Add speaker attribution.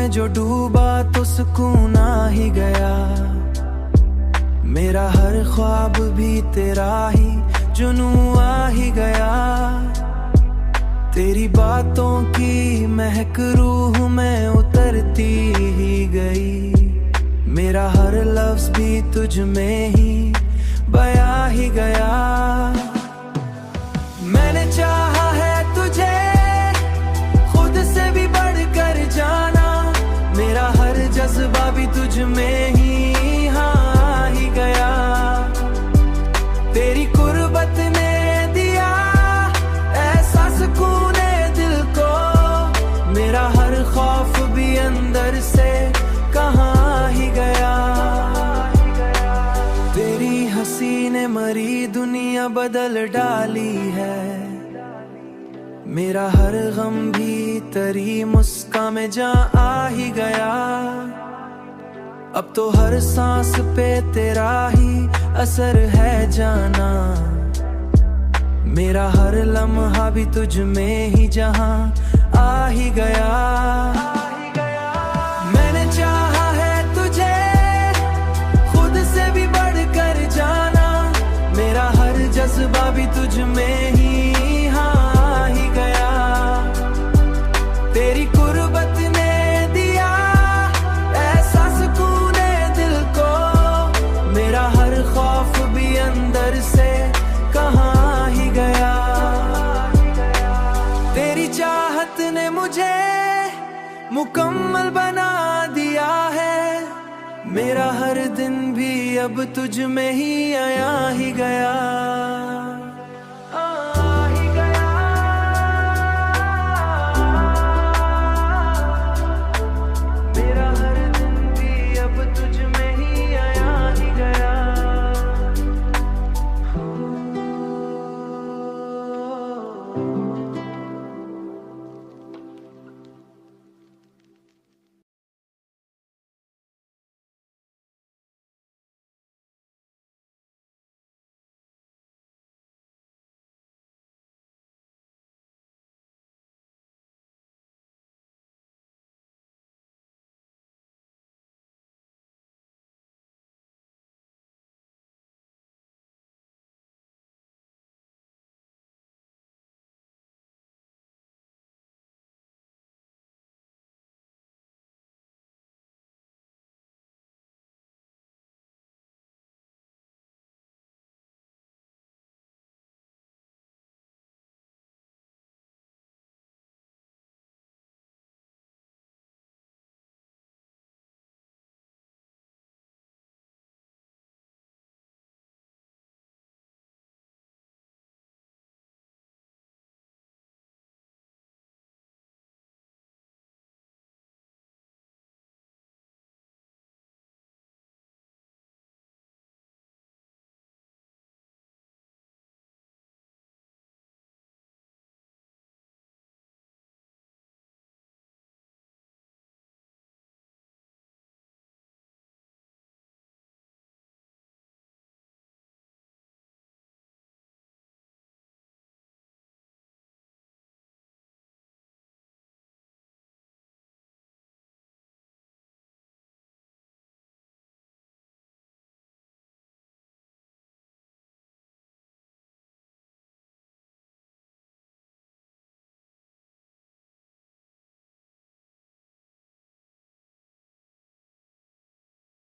Speaker 1: में जो डूबा तो सुकून आ ही गया। मेरा हर ख्वाब भी तेरा ही जुनून आ ही गया। तेरी बातों की महक रूह में उतरती ही गई। मेरा हर लफ्ज भी तुझ में ही बया ही गया। मैंने चाहा है तुझे खुद से भी बढ़कर जाना। मेरा हर जज्बा भी तुझ में ही हाँ ही गया। तेरी कुर्बत ने दिया ऐसा सुकून दिल को। मेरा हर खौफ भी अंदर से कहाँ ही गया। तेरी हंसी ने मरी दुनिया बदल डाली है। मेरा हर गम भी तेरी मुस्कान में जा आ ही गया। अब तो हर सांस पे तेरा ही असर है जाना। मेरा हर लम्हा भी तुझ में ही जहां आ ही गया। मैंने चाहा है तुझे खुद से भी बढ़कर जाना। मेरा हर जज्बा भी तुझ में ही हाँ ही गया। तेरी कुर्बत ने दिया ऐसा सुकून दिल को। मेरा हर खौफ भी अंदर से कहाँ ही गया। तेरी चाहत ने मुझे मुकम्मल बना दिया है। मेरा हर दिन भी अब तुझ में ही आया ही गया।